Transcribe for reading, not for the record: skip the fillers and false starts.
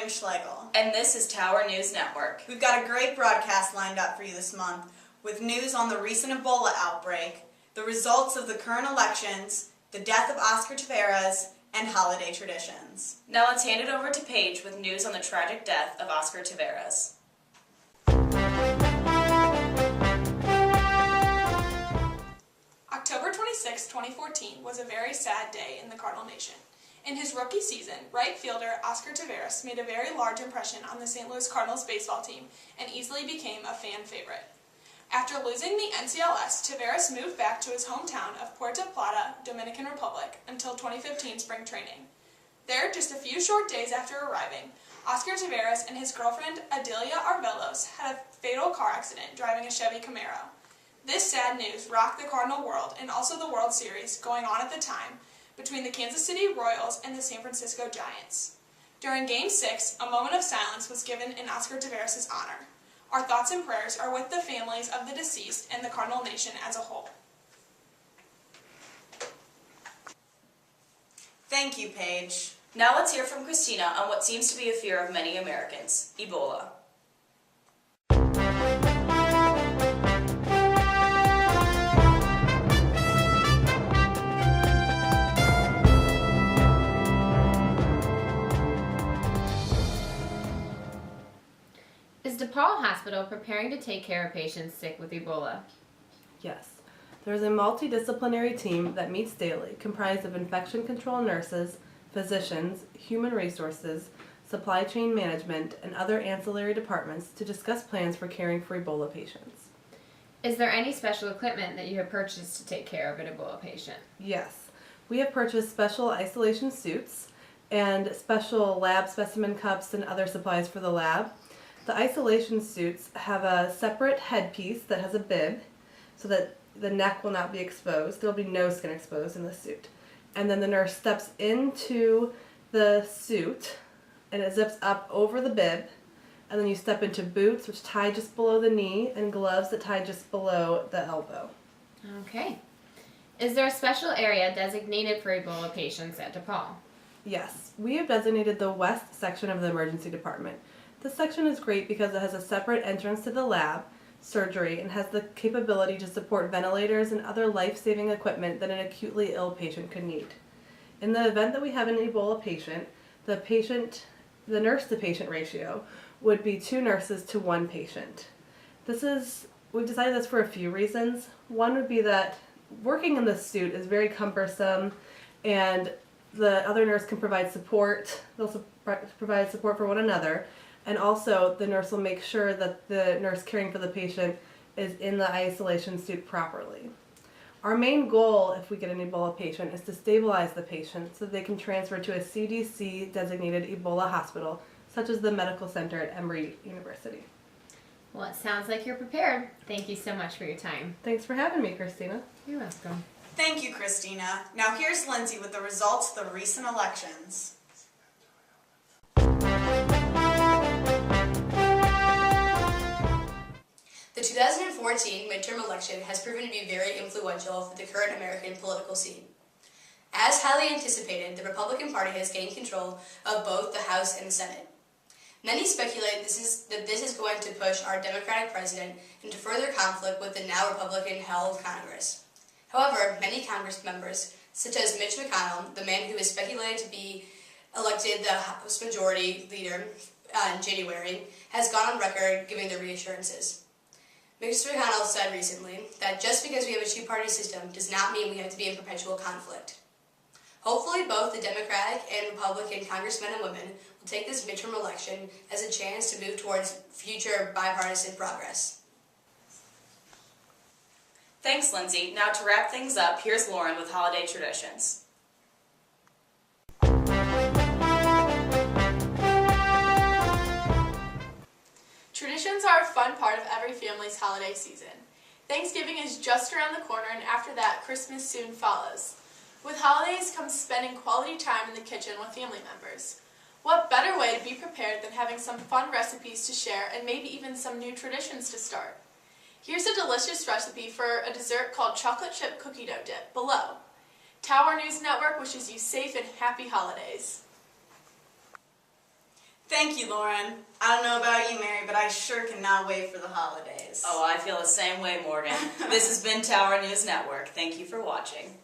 name's Schlegel. And this is Tower News Network. We've got a great broadcast lined up for you this month with news on the recent Ebola outbreak, the results of the current elections, the death of Oscar Taveras, and holiday traditions. Now let's hand it over to Paige with news on the tragic death of Oscar Taveras. October 26, 2014 was a very sad day in the Cardinal Nation. In his rookie season, right fielder Oscar Taveras made a very large impression on the St. Louis Cardinals baseball team and easily became a fan favorite. After losing the NCLS, Taveras moved back to his hometown of Puerto Plata, Dominican Republic, until 2015 spring training. There, just a few short days after arriving, Oscar Taveras and his girlfriend Adelia Arbelos had a fatal car accident driving a Chevy Camaro. This sad news rocked the Cardinal world and also the World Series going on at the time between the Kansas City Royals and the San Francisco Giants. During Game 6, a moment of silence was given in Oscar Taveras' honor. Our thoughts and prayers are with the families of the deceased and the Cardinal Nation as a whole. Thank you, Paige. Now let's hear from Christina on what seems to be a fear of many Americans, Ebola. Is DePaul Hospital preparing to take care of patients sick with Ebola? Yes. There is a multidisciplinary team that meets daily, comprised of infection control nurses, physicians, human resources, supply chain management, and other ancillary departments to discuss plans for caring for Ebola patients. Is there any special equipment that you have purchased to take care of an Ebola patient? Yes. We have purchased special isolation suits and special lab specimen cups and other supplies for the lab. The isolation suits have a separate headpiece that has a bib so that the neck will not be exposed. There will be no skin exposed in the suit. And then the nurse steps into the suit and it zips up over the bib. And then you step into boots, which tie just below the knee, and gloves that tie just below the elbow. Okay. Is there a special area designated for Ebola patients at DePaul? Yes. We have designated the west section of the emergency department. This section is great because it has a separate entrance to the lab, surgery, and has the capability to support ventilators and other life-saving equipment that an acutely ill patient could need. In the event that we have an Ebola patient, the nurse-to-patient ratio would be 2 nurses to 1 patient. We've decided this for a few reasons. One would be that working in this suit is very cumbersome, and the other nurse can provide support. They'll provide support for one another. And also, the nurse will make sure that the nurse caring for the patient is in the isolation suit properly. Our main goal, if we get an Ebola patient, is to stabilize the patient so they can transfer to a CDC-designated Ebola hospital, such as the medical center at Emory University. Well, it sounds like you're prepared. Thank you so much for your time. Thanks for having me, Christina. You're welcome. Thank you, Christina. Now here's Lindsey with the results of the recent elections. The 2014 midterm election has proven to be very influential for the current American political scene. As highly anticipated, the Republican Party has gained control of both the House and the Senate. Many speculate that this is going to push our Democratic president into further conflict with the now Republican-held Congress. However, many Congress members, such as Mitch McConnell, the man who is speculated to be elected the House Majority Leader in January, has gone on record giving their reassurances. Mr. McConnell said recently that just because we have a two-party system does not mean we have to be in perpetual conflict. Hopefully both the Democratic and Republican congressmen and women will take this midterm election as a chance to move towards future bipartisan progress. Thanks, Lindsey. Now to wrap things up, here's Lauren with holiday traditions. Traditions are a fun part of every family's holiday season. Thanksgiving is just around the corner, and after that, Christmas soon follows. With holidays comes spending quality time in the kitchen with family members. What better way to be prepared than having some fun recipes to share and maybe even some new traditions to start? Here's a delicious recipe for a dessert called chocolate chip cookie dough dip below. Tower News Network wishes you safe and happy holidays. Thank you, Lauren. I don't know about you, Mary, but I sure cannot wait for the holidays. Oh, I feel the same way, Morgan. This has been Tower News Network. Thank you for watching.